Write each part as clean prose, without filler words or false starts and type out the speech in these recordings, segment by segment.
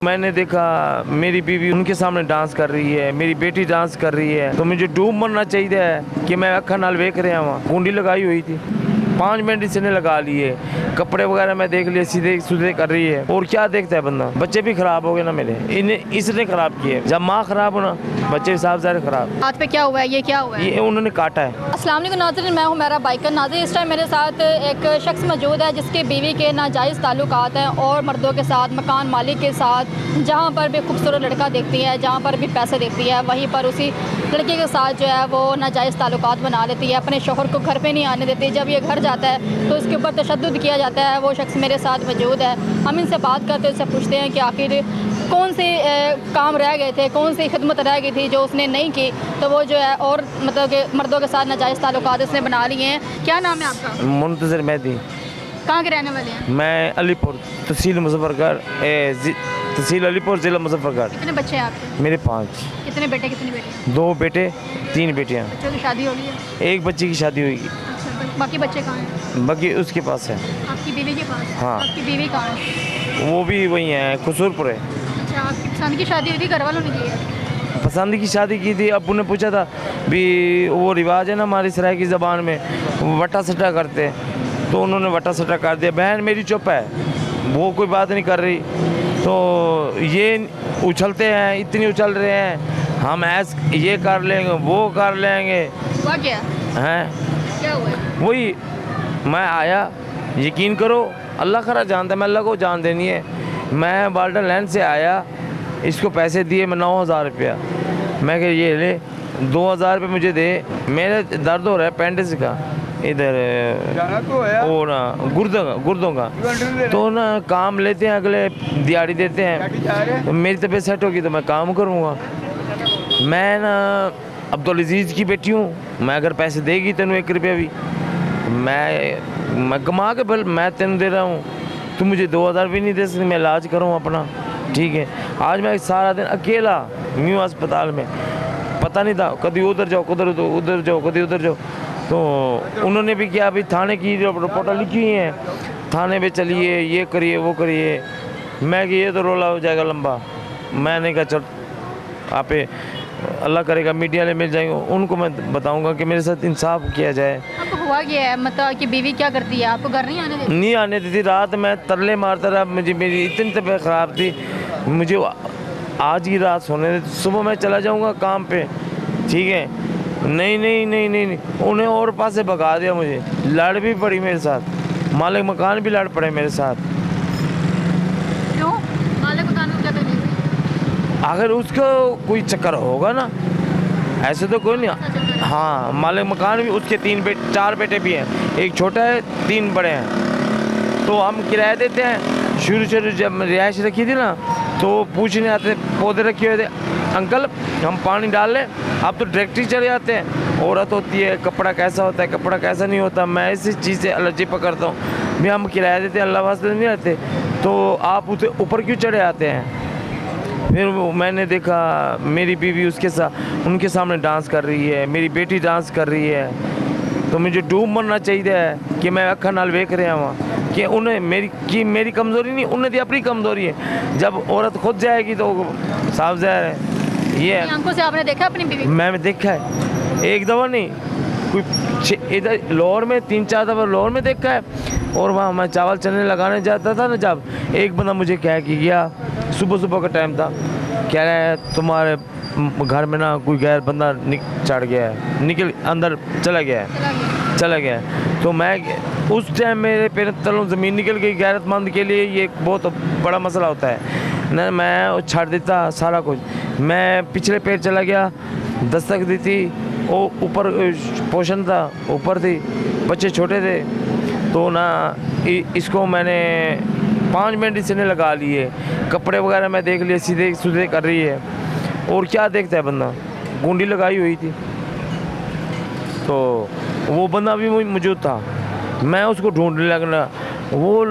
मैंने देखा मेरी बीवी उनके सामने डांस कर रही है, मेरी बेटी डांस कर रही है, तो मुझे डूब मरना चाहिए कि मैं अखा नाल वेख रहा वहाँ। कुंडी लगाई हुई थी, 5 मिनट इसने लगा लिए, कपड़े वगैरह मैं देख लिए, सीधे सुधे कर रही है। और क्या देखता है बंदा, बच्चे भी खराब हो गए ना मेरे, इन्हें इसने खराब किए। जब माँ खराब हो ना, बच्चे साफ सारे खराब। हाथ पे क्या हुआ है, ये क्या हुआ है? ये उन्होंने काटा है। अस्सलाम वालेकुम नाज़रीन, मैं हूँ मेरा बाइकर नाज़रीन। इस टाइम मेरे साथ एक शख्स मौजूद है जिसके बीवी के नाजायज़ ताल्लुकात हैं और मर्दों के साथ, मकान मालिक के साथ। जहाँ पर भी खूबसूरत लड़का देखती है, जहाँ पर भी पैसे देखती है, वहीं पर उसी लड़के के साथ जो है वो नाजायज़ ताल्लुकात बना लेती है। अपने शोहर को घर पे नहीं आने देती। जब ये घर जाता है तो इसके ऊपर तशद्दुद किया जाता है। वो शख्स मेरे साथ मौजूद है, हम इनसे बात करते हैं, इनसे पूछते हैं कि आखिर कौन से काम रह गए थे, कौन सी खिदमत रह गई थी जो उसने नहीं की, तो वो जो है और मतलब कि मर्दों के साथ नाजायज़ ताल्लुकात उसने बना लिए हैं। क्या नाम है आपका? मुंतज़िर मेहदी। कहाँ के रहने वाले हैं? मैं अलीपुर, तहसील मुजफ्फरगढ़, तहसील अलीपुर, ज़िला मुजफ्फरगढ़। कितने बच्चे हैं आपके? मेरे 5। कितने बेटे कितनी बेटी? 2 बेटे 3 बेटियाँ। बच्चों की शादी हो गई है? एक बच्ची की शादी हुई, अच्छा, बाकी बच्चे कहाँ हैं? बाकी उसके पास है। आपकी बीवी के पास? हाँ। आपकी बीवी कहाँ है? वो भी वही है, कसूरपुर है। अच्छा, आपकी पसंद की शादी हुई थी, घर वालों ने की है? पसंद की शादी की थी। अब्बू ने पूछा था भी, वो रिवाज है ना हमारी सराय की ज़बान में, वटा सटा करते हैं, तो उन्होंने वटा सटा कर दिया। बहन मेरी चुप है, वो कोई बात नहीं कर रही, तो ये उछलते हैं, इतनी उछल रहे हैं, हम ऐसे ये कर लेंगे, वो कर लेंगे। हुआ क्या? हैं क्या हुआ है? वही मैं आया, यकीन करो अल्लाह खरा जानता है, मैं अल्लाह को जान देनी है। मैं बाल्टन लैंड से आया, इसको पैसे दिए मैं 9000 रुपया। मैं कह ये ले 2000 रुपये मुझे दे, मेरे दर्द हो रहा है पेंडिस का, इधर वो ना गुर्दों का, तो ना काम लेते हैं, अगले दिहाड़ी देते हैं, तो मेरी तबीयत सेट होगी तो मैं काम करूँगा। मैं ना अब्दुल अजीज़ की बेटी हूँ, मैं अगर पैसे देगी तेन 1 रुपया भी, मैं कमा के बल मैं तेन दे रहा हूँ, तू मुझे 2000 भी नहीं दे सकती, मैं इलाज करूँ अपना, ठीक है। आज मैं सारा दिन अकेला न्यू अस्पताल में, पता नहीं था, कभी उधर जाओ, उधर जाओ, कभी उधर जाओ, तो उन्होंने भी किया, अभी थाने की रिपोर्ट लिखी हुई हैं, थाने पे चलिए, ये करिए, वो करिए। मैं कि ये तो रोला हो जाएगा लंबा। मैंने कहा चल आप अल्लाह करेगा मीडिया ले मिल जाएंगे, उनको मैं बताऊंगा कि मेरे साथ इंसाफ किया जाए। आपको हुआ क्या है, मतलब कि बीवी क्या करती है, आपको घर नहीं आने देती? नहीं आने देती, रात मैं तरले मारता रहा, मुझे मेरी इतनी तबीयत ख़राब थी, मुझे आज की रात सोने देती, सुबह मैं चला जाऊंगा काम पे, ठीक है। नहीं नहीं नहीं नहीं नहीं, उन्हें और पास से भगा दिया, मुझे लड़ भी पड़ी मेरे साथ, मालिक मकान भी लड़ पड़े मेरे साथ। क्यों? मालिक मकान को क्या तकलीफ है? अगर उसको कोई चक्कर होगा ना, ऐसे तो कोई नहीं। हाँ, मालिक मकान भी, उसके 4 बेटे भी हैं, एक छोटा है, 3 बड़े हैं। तो हम किराया देते हैं। शुरू जब रिहाइश रखी थी ना, तो पूछने आते, पौधे रखे हुए थे, अंकल हम पानी डाल लें, अब तो डायरेक्ट ही चले जाते हैं। औरत होती है, कपड़ा कैसा होता है, कपड़ा कैसा नहीं होता, मैं इसी चीज़ से एलर्जी पकड़ता हूँ। भी हम किराया देते हैं, अल्लाह वास्ते नहीं रहते, तो आप उसे ऊपर क्यों चढ़े आते हैं? फिर मैंने देखा मेरी बीवी उसके साथ, उनके सामने डांस कर रही है, मेरी बेटी डांस कर रही है, तो मुझे डूब मरना चाहिए कि मैं अखा नाल वेख रहा वहाँ, कि उन्हें मेरी कमज़ोरी नहीं, उन्हें दी अपनी कमज़ोरी है। जब औरत खुद जाएगी तो साफ ज़ाहिर है। ये आंखों से आपने देखा अपनी बीवी? मैं देखा है, एक दफ़ा नहीं, कोई इधर लाहौर में 3-4 दफ़ा लाहौर में देखा है। और वहाँ मैं चावल चने लगाने जाता था ना, जब एक बंदा मुझे कह के गया, सुबह का टाइम था, कह रहा है तुम्हारे घर में ना कोई गैर बंदा चढ़ गया है, निकल अंदर चला गया है। तो मैं उस टाइम मेरे पैर तलों ज़मीन निकल गई। गैरतमंद के लिए ये बहुत बड़ा मसला होता है ना। मैं छाड़ देता सारा कुछ, मैं पिछले पैर चला गया, दस्तक दी थी, वो ऊपर पोषण था, ऊपर थी, बच्चे छोटे थे, तो ना इसको मैंने 5 मिनट इसने लगा लिए, कपड़े वगैरह मैं देख लिए, सीधे सुधे कर रही है। और क्या देखता है बंदा, कुंडी लगाई हुई थी, तो वो बंदा भी मौजूद था, मैं उसको ढूंढने लगना। वो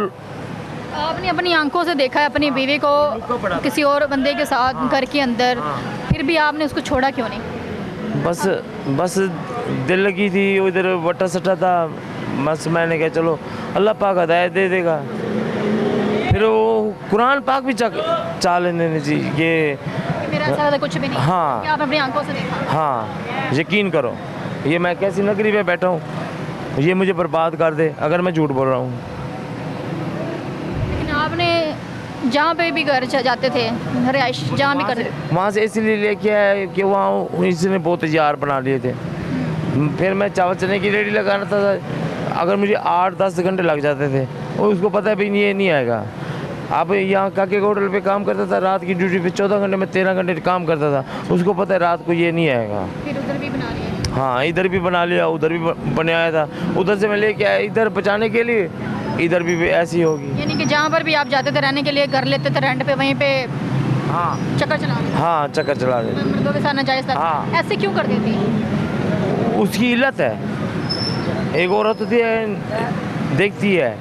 आपने अपनी आंखों से देखा है अपनी बीवी को किसी और बंदे के साथ घर के अंदर, फिर भी आपने उसको छोड़ा क्यों नहीं? बस दिल लगी थी, उधर वटा सटा था, बस मैंने कहा चलो अल्लाह पाक हिदायत दे देगा। फिर वो कुरान पाक भी चा लेने जी ये मेरा ऐसा लगा कुछ भी नहीं, हाँ। कि आपने अपनी आंखों से देखा। हाँ, यकीन करो, ये मैं कैसी नगरी में बैठा हूँ, ये मुझे बर्बाद कर दे अगर मैं झूठ बोल रहा हूँ। लेकिन आपने जहाँ पे भी घर जाते थे, रिहाइश जहाँ भी करते थे, वहाँ से इसलिए लेके आया कि वहाँ इसने बहुत यार बना लिए थे। फिर मैं चावल चने की रेडी लगाना था, अगर मुझे 8-10 घंटे लग जाते थे और उसको पता है भाई ये नहीं आएगा। अब यहाँ काके होटल पे काम करता था, रात की ड्यूटी पे 14 घंटे में 13 घंटे काम करता था, उसको पता है रात को ये नहीं आएगा। फिर उधर भी बना लिया। हाँ, इधर भी बना लिया, उधर भी बनाया था, उधर से मैं लेके आया इधर बचाने के लिए, इधर भी ऐसी ही होगी। यानी कि जहाँ पर भी आप जाते थे रहने के लिए घर लेते थे रेंट पे, वहीं पे हाँ चक्कर चला लेते हाँ, चक्कर चला दे। थे। मर्दों के साथ नाजायज था। हाँ। ऐसे क्यों कर देती है? उसकी इल्लत है। एक औरत होती है, देखती है,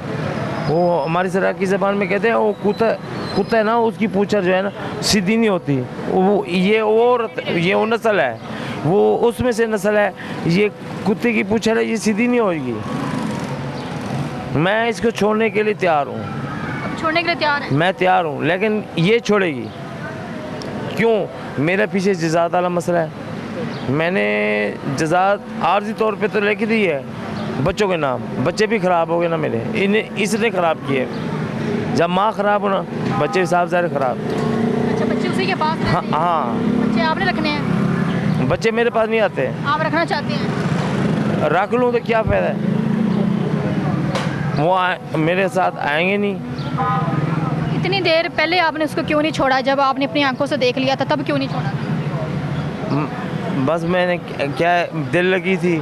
वो हमारी सराकी ज़बान में कहते हैं वो कुत्ता है ना, उसकी पूंछर जो है ना सीधी नहीं होती। वो ये औरत, ये वो नस्ल है, वो उसमें से नस्ल है, ये कुत्ते की पूंछर है, ये सीधी नहीं होगी। मैं इसको छोड़ने के लिए तैयार हूँ, अब छोड़ने के लिए तैयार है? मैं तैयार हूँ, लेकिन ये छोड़ेगी क्यों? मेरे पीछे जज़ात वाला मसला है। मैंने जज़ात आर्जी तौर पे तो लेके दी है बच्चों के नाम, बच्चे भी ख़राब हो गए ना मेरे, इन्हें इसने ख़राब किए। जब माँ ख़राब हो ना, बच्चे हिसाब से ख़राब। अच्छा, बच्चे उसी के पास हाँ रहते हैं? हाँ, बच्चे आपने रखने हैं? बच्चे मेरे पास नहीं आते। आप रखना चाहते हैं? रख लूँ तो क्या फ़ायदा है, वो मेरे साथ आएंगे नहीं। इतनी देर पहले आपने उसको क्यों नहीं छोड़ा? जब आपने अपनी आंखों से देख लिया था तब क्यों नहीं छोड़ा? बस मैंने क्या दिल लगी थी,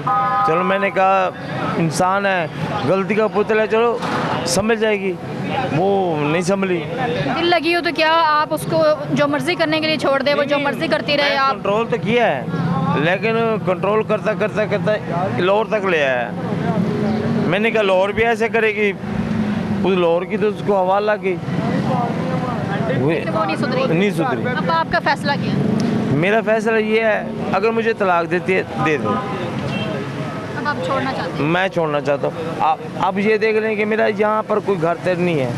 चलो मैंने कहा इंसान है, गलती का पुतला है, चलो समझ जाएगी, वो नहीं संभली। दिल लगी हो तो क्या आप उसको जो मर्जी करने के लिए छोड़ दे, वो जो मर्जी करती रहे? आप कंट्रोल तो किया है, लेकिन कंट्रोल करता करता करता लाहौर तक ले आया। मैंने कहा लाहौर भी ऐसे करेगी, उस लाहौर की तो उसको हवा लग गई, वो नहीं सुधरी। नहीं सुधरी। अब आपका फैसला क्या है? मेरा फैसला ये है, अगर मुझे तलाक देती है दे दो, अब आप छोड़ना चाहते हैं? मैं छोड़ना चाहता हूँ। अब ये देख रहे हैं कि मेरा यहाँ पर कोई घर तर नहीं है,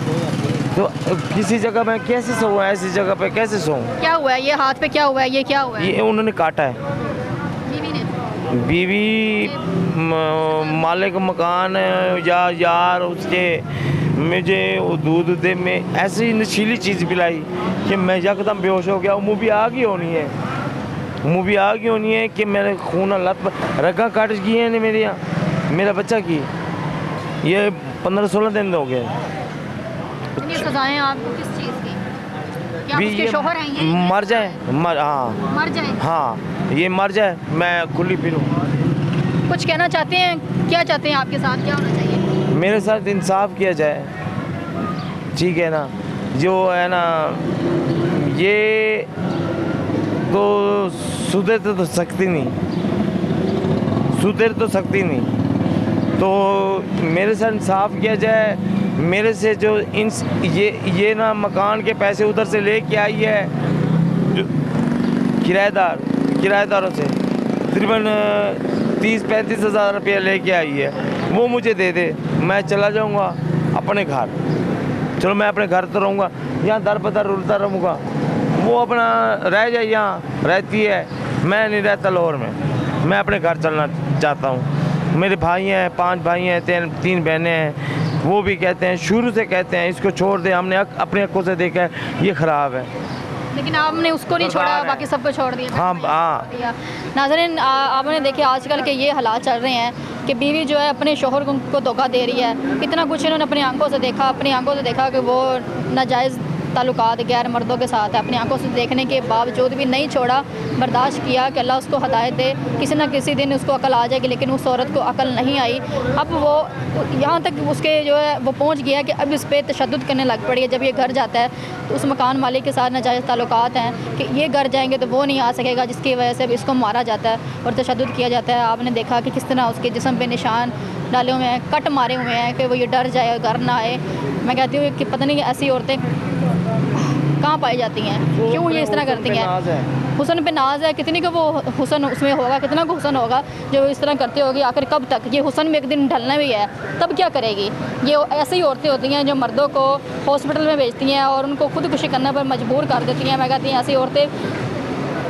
तो किसी जगह मैं कैसे सोऊं, ऐसी जगह पे कैसे सोऊं? क्या हुआ है? ये हाथ पे क्या हुआ है? ये क्या हुआ है? ये उन्होंने काटा है। बीवी ने? बीवी मालिक मकान या यार उसके मुझे वो दूध दे में ऐसी नशीली चीज़ पिलाई कि मैं यकदम बेहोश हो गया। मुँह भी आग ही होनी है, मुँह भी आग ही होनी है कि मैंने खून लत रगा काट की है ने मेरे यहाँ, मेरा बच्चा की ये 15-16 दिन हो गए। इतनी सजाएं आपको किस चीज़ की? क्या भी उसके ये शोहर हैं ये? मर जाए, हाँ मर जाए? हाँ, ये मर जाए, मैं खुली फिरूँ। कुछ कहना चाहते हैं? क्या चाहते हैं आपके साथ क्या होना चाहिए? मेरे साथ इंसाफ किया जाए, ठीक है ना? जो है ना, ये तो सुधर तो सकती नहीं, सुधर तो सकती नहीं, तो मेरे साथ इंसाफ किया जाए। मेरे से जो ये ना मकान के पैसे उधर से लेके आई है जो किराएदारों से, तकरीबन 30-35 हज़ार रुपया लेके आई है, वो मुझे दे दे, मैं चला जाऊंगा अपने घर। चलो मैं अपने घर तो रहूँगा, यहाँ दर बदर रुलता रहूँगा, वो अपना रह जाए, यहाँ रहती है, मैं नहीं रहता लाहौर में, मैं अपने घर चलना चाहता हूँ। मेरे भाई हैं, 5 भाई हैं, 3 बहनें हैं, वो भी कहते हैं, शुरू से कहते हैं इसको छोड़ दे, हमने अपनी आंखों से देखा है ये ख़राब है। लेकिन आपने उसको नहीं छोड़ा, बर्बाद है। बाकी सबको छोड़ दिया। हाँ हाँ, नाज़रीन, आपने देखे आजकल के ये हालात चल रहे हैं कि बीवी जो है अपने शोहर को धोखा दे रही है। इतना कुछ इन्होंने अपनी आंखों से देखा, अपनी आंखों से देखा कि वो नाजायज़ ताल्लुकात गैर मर्दों के साथ है, अपनी आंखों से देखने के बावजूद भी नहीं छोड़ा, बर्दाश्त किया कि अल्लाह उसको हदायत दे, किसी न किसी दिन उसको अकल आ जाएगी। लेकिन उस औरत को अकल नहीं आई। अब वो यहाँ तक उसके जो है वो पहुँच गया कि अब इस पर तशद्दुद करने लग पड़ी है। जब ये घर जाता है तो उस मकान मालिक के साथ नाजायज़ ताल्लुकात हैं कि ये घर जाएंगे तो वो नहीं आ सकेगा, जिसकी वजह से इसको मारा जाता है और तशद्दुद किया जाता है। आपने देखा कि किस तरह उसके जिस्म पे निशान डाले हुए हैं, कट मारे हुए हैं कि वो ये डर जाए, घर ना आए। मैं कहती हूँ कि पता नहीं ऐसी औरतें कहाँ पाई जाती हैं, क्यों ये इस तरह करती हैं। हुस्न पे नाज है, कितनी का वो हुस्न उसमें होगा, कितना का हुस्न होगा जो इस तरह करती होगी। आखिर कब तक ये हुस्न में एक दिन ढलना भी है, तब क्या करेगी। ये ऐसी ही औरतें होती हैं जो मर्दों को हॉस्पिटल में भेजती हैं और उनको खुदकुशी करने पर मजबूर कर देती हैं। मैं कहती हूँ ऐसी औरतें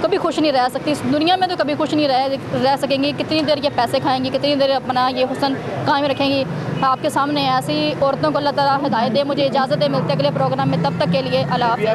कभी खुश नहीं रह सकती इस दुनिया में, तो कभी खुश नहीं रह सकेंगी। कितनी देर ये पैसे खाएंगी, कितनी देर अपना ये हुस्न कायम रखेंगी। आपके सामने ऐसी औरतों को अल्लाह ताला हिदायत दे। मुझे इजाज़त है, मिलते अगले प्रोग्राम में, तब तक के लिए अल्लाह हाफ़िज़।